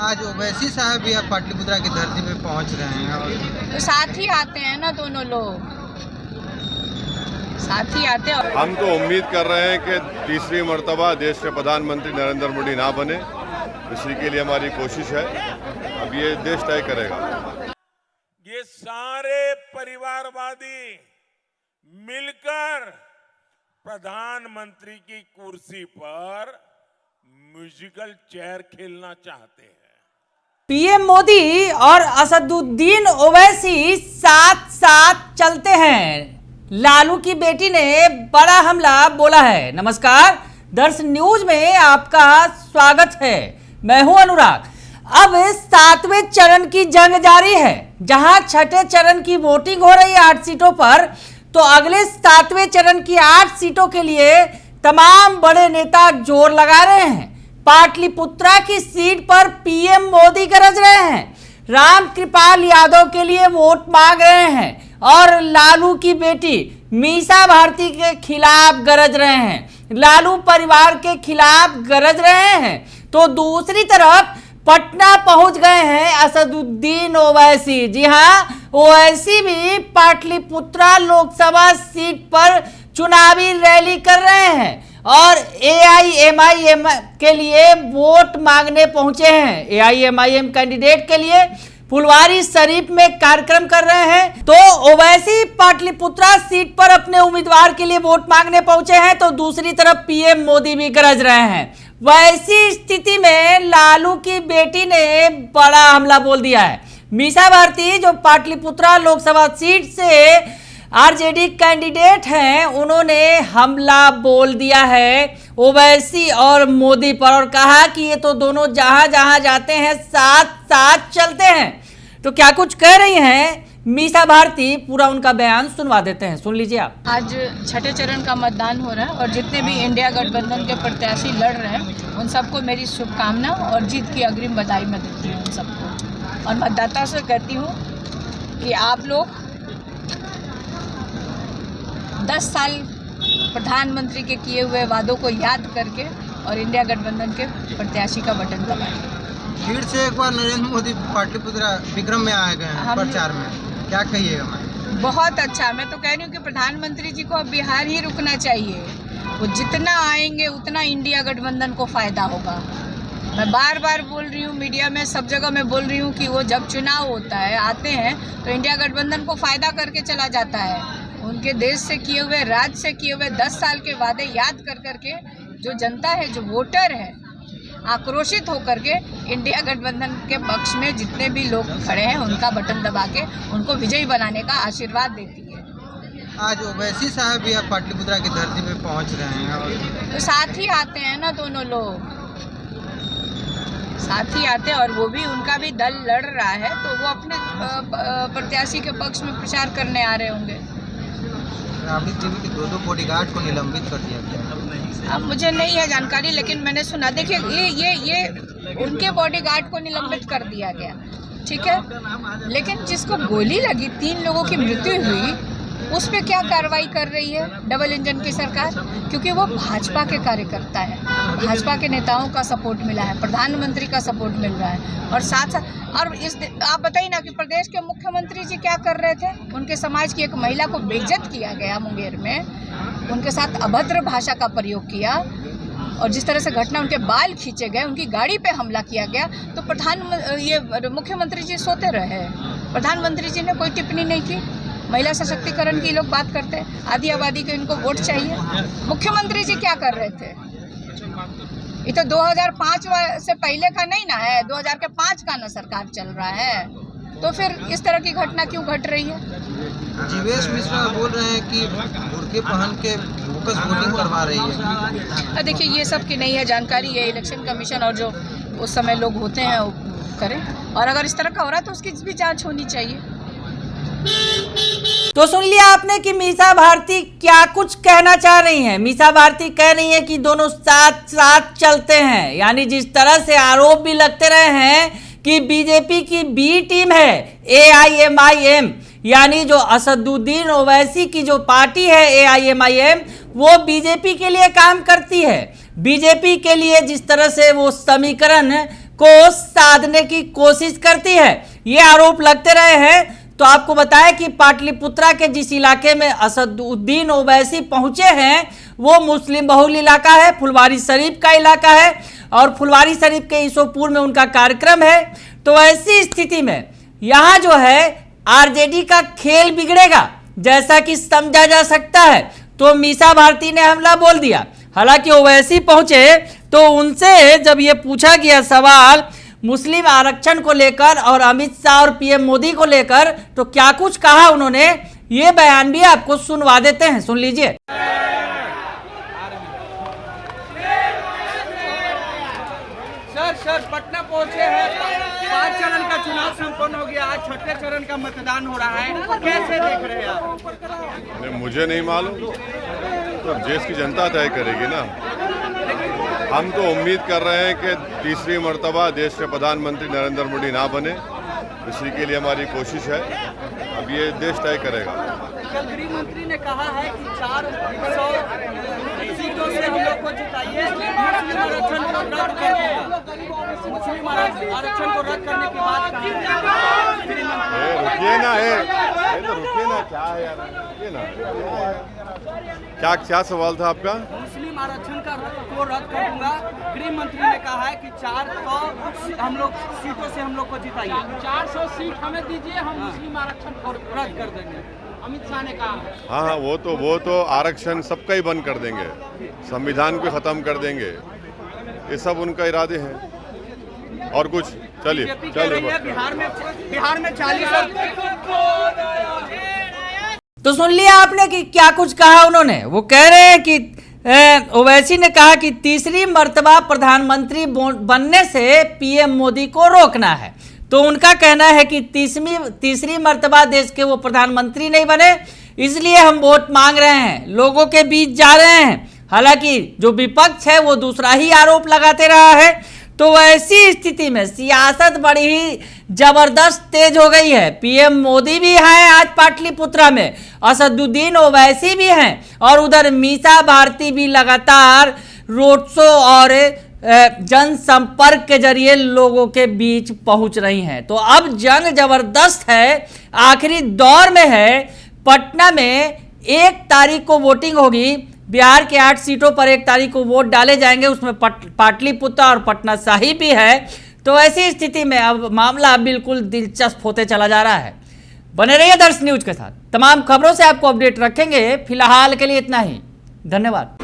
आज ओवैसी साहब भी अब पाटलिपुत्रा की धरती पे पहुंच रहे हैं और तो साथ ही आते हैं ना, दोनों लोग साथ ही आते हैं। हम तो उम्मीद कर रहे हैं कि तीसरी मर्तबा देश के प्रधानमंत्री नरेंद्र मोदी ना बने, इसी के लिए हमारी कोशिश है। अब ये देश तय करेगा। ये सारे परिवारवादी मिलकर प्रधानमंत्री की कुर्सी पर म्यूजिकल चेयर खेलना चाहते हैं। पीएम मोदी और असदुद्दीन ओवैसी साथ साथ चलते हैं। लालू की बेटी ने बड़ा हमला बोला है। नमस्कार, दर्श न्यूज में आपका स्वागत है। मैं हूं अनुराग। अब 7वें चरण की जंग जारी है, जहां छठे चरण की वोटिंग हो रही है 8 सीटों पर। तो अगले 7वें चरण की 8 सीटों के लिए तमाम बड़े नेता जोर लगा रहे हैं। पाटलिपुत्रा की सीट पर पीएम मोदी गरज रहे हैं, रामकृपाल यादव के लिए वोट मांग रहे हैं और लालू की बेटी मीसा भारती के खिलाफ गरज रहे हैं, लालू परिवार के खिलाफ गरज रहे हैं। तो दूसरी तरफ पटना पहुंच गए हैं असदुद्दीन ओवैसी। जी हां, ओवैसी भी पाटलिपुत्रा लोकसभा सीट पर चुनावी रैली कर रहे हैं और AIMIM के लिए वोट मांगने पहुंचे हैं। AIMIM कैंडिडेट के लिए फुलवारी शरीफ में कार्यक्रम कर रहे हैं। तो ओवैसी पाटलिपुत्रा सीट पर अपने उम्मीदवार के लिए वोट मांगने पहुंचे हैं, तो दूसरी तरफ पीएम मोदी भी गरज रहे हैं। वैसी स्थिति में लालू की बेटी ने बड़ा हमला बोल दिया है। मीसा भारती जो पाटलिपुत्रा लोकसभा सीट से आरजेडी कैंडिडेट हैं, उन्होंने हमला बोल दिया है ओवैसी और मोदी पर और कहा कि ये तो दोनों जहां जहां जाते हैं साथ साथ चलते हैं। तो क्या कुछ कह रही हैं मीसा भारती, पूरा उनका बयान सुनवा देते हैं, सुन लीजिए आप। आज छठे चरण का मतदान हो रहा है और जितने भी इंडिया गठबंधन के प्रत्याशी लड़ रहे हैं उन सबको मेरी शुभकामना और जीत की अग्रिम बधाई मैं देती हूँ उन सबको। और मतदाता से कहती हूँ कि आप लोग 10 साल प्रधानमंत्री के किए हुए वादों को याद करके और इंडिया गठबंधन के प्रत्याशी का बटन दबाएं। फिर से एक बार नरेंद्र मोदी पाटलिपुत्रा विक्रम में आ गए हैं प्रचार में, क्या कहिएगा मैम? बहुत अच्छा। मैं तो कह रही हूँ कि प्रधानमंत्री जी को अब बिहार ही रुकना चाहिए। वो जितना आएंगे उतना इंडिया गठबंधन को फायदा होगा। मैं बार बार बोल रही हूँ, मीडिया में सब जगह मैं बोल रही हूँ कि वो जब चुनाव होता है आते हैं तो इंडिया गठबंधन को फायदा करके चला जाता है। उनके देश से किए हुए, राज्य से किए हुए 10 साल के वादे याद कर करके जो जनता है, जो वोटर है, आक्रोशित होकर के इंडिया गठबंधन के पक्ष में जितने भी लोग खड़े हैं उनका बटन दबा के उनको विजयी बनाने का आशीर्वाद देती है। आज ओवैसी साहब भी अब पाटलिपुत्रा की धरती पे पहुंच रहे हैं और तो साथ ही आते हैं ना, दोनों लोग साथ ही आते हैं और वो भी, उनका भी दल लड़ रहा है तो वो अपने प्रत्याशी के पक्ष में प्रचार करने आ रहे होंगे। राबड़ी देवी के 2 बॉडीगार्ड को निलंबित कर दिया गया। अब मुझे नहीं है जानकारी, लेकिन मैंने सुना। देखिए, ये उनके बॉडीगार्ड को निलंबित कर दिया गया, ठीक है, लेकिन जिसको गोली लगी, 3 लोगों की मृत्यु हुई, उस पे क्या कार्रवाई कर रही है डबल इंजन की सरकार? क्योंकि वो भाजपा के कार्यकर्ता है, भाजपा के नेताओं का सपोर्ट मिला है, प्रधानमंत्री का सपोर्ट मिल रहा है और साथ साथ और आप बताइए ना कि प्रदेश के मुख्यमंत्री जी क्या कर रहे थे? उनके समाज की एक महिला को बेइज्जत किया गया मुंगेर में, उनके साथ अभद्र भाषा का प्रयोग किया और जिस तरह से घटना, उनके बाल खींचे गए, उनकी गाड़ी पे हमला किया गया, तो ये मुख्यमंत्री जी सोते रहे। प्रधानमंत्री जी ने कोई टिप्पणी नहीं की। महिला सशक्तिकरण की लोग बात करते हैं, आधी आबादी को इनको वोट चाहिए। मुख्यमंत्री जी क्या कर रहे थे? ये तो 2005 से पहले का नहीं ना है, 2005 का ना सरकार चल रहा है, तो फिर इस तरह की घटना क्यों घट रही है? जीवेश मिश्रा बोल रहे हैं कि बुर्के पहन के बोगस वोटिंग करवा रही है। देखिए, ये सब की नहीं है जानकारी, ये इलेक्शन कमीशन और जो उस समय लोग होते हैं वो करें, और अगर इस तरह का हो रहा है तो उसकी भी जांच होनी चाहिए। तो सुन लिया आपने कि मीसा भारती क्या कुछ कहना चाह रही हैं। मीसा भारती कह रही हैं कि दोनों साथ साथ चलते हैं, यानी जिस तरह से आरोप भी लगते रहे हैं कि बीजेपी की बी टीम है AIMIM, यानी जो असदुद्दीन ओवैसी की जो पार्टी है AIMIM, वो बीजेपी के लिए काम करती है। बीजेपी के लिए जिस तरह से वो समीकरण को साधने की कोशिश करती है। ये आरोप लगते रहे हैं। तो आपको बताएं कि पाटलिपुत्रा के जिस इलाके में असदुद्दीन ओवैसी पहुंचे हैं वो मुस्लिम बहुल इलाका है, फुलवारी शरीफ का इलाका है और फुलवारी शरीफ के ईसोपुर में उनका कार्यक्रम है। तो ऐसी स्थिति में यहाँ जो है आरजेडी का खेल बिगड़ेगा जैसा कि समझा जा सकता है। तो मीसा भारती ने हमला बोल दिया। हालांकि ओवैसी पहुंचे तो उनसे जब ये पूछा गया सवाल मुस्लिम आरक्षण को लेकर और अमित शाह और पीएम मोदी को लेकर, तो क्या कुछ कहा उन्होंने, ये बयान भी आपको सुनवा देते हैं, सुन लीजिए। सर पटना पहुंचे हैं, 5 चरण का चुनाव संपन्न हो गया, आज 6ठे चरण का मतदान हो रहा है, कैसे देख रहे हैं आप? मुझे नहीं मालूम, तो देश की जनता तय करेगी ना। हम तो उम्मीद कर रहे हैं कि तीसरी मर्तबा देश के प्रधानमंत्री नरेंद्र मोदी ना बने, इसी के लिए हमारी कोशिश है। अब ये देश तय करेगा। कल गृह मंत्री ने कहा है कि 400 सीटों से हम लोग को जिताइए, मुस्लिम आरक्षण को रद्द कर दिया। मुस्लिम आरक्षण को रद्द करने के बाद रुकिए ना, तो रुकिए ना, क्या है यार, रुकिए ना। क्या सवाल था आपका? मुस्लिम आरक्षण को रद्द कर दूंगा। गृह मंत्री ने कहा है कि 400 हम लोग सीटों से हम लोग को जिताइए, 400 सीट हमें दीजिए, हम मुस्लिम आरक्षण को रद्द कर देंगे। अमित शाह ने कहा। हाँ, वो तो आरक्षण सबका ही बंद कर देंगे, संविधान को खत्म कर देंगे, ये सब उनका इरादे हैं। और कुछ चलिए बिहार में 40। तो सुन लिया आपने कि क्या कुछ कहा उन्होंने। वो कह रहे हैं कि ओवैसी ने कहा कि तीसरी मर्तबा प्रधानमंत्री बनने से पीएम मोदी को रोकना है। तो उनका कहना है कि तीसरी मर्तबा देश के वो प्रधानमंत्री नहीं बने, इसलिए हम वोट मांग रहे हैं, लोगों के बीच जा रहे हैं। हालांकि जो विपक्ष है वो दूसरा ही आरोप लगाते रहा है। तो ऐसी स्थिति में सियासत बड़ी ही जबरदस्त तेज हो गई है। पीएम मोदी भी हैं आज पाटलिपुत्रा में, असदुद्दीन ओवैसी भी हैं और उधर मीसा भारती भी लगातार रोड शो और जनसंपर्क के जरिए लोगों के बीच पहुंच रही हैं। तो अब जंग जबरदस्त है, आखिरी दौर में है। पटना में 1 तारीख को वोटिंग होगी, बिहार के 8 सीटों पर 1 तारीख को वोट डाले जाएंगे, उसमें पाटलिपुत्रा और पटना साहिब भी है। तो ऐसी स्थिति में अब मामला बिल्कुल दिलचस्प होते चला जा रहा है। बने रहिए दर्श न्यूज के साथ, तमाम खबरों से आपको अपडेट रखेंगे। फिलहाल के लिए इतना ही, धन्यवाद।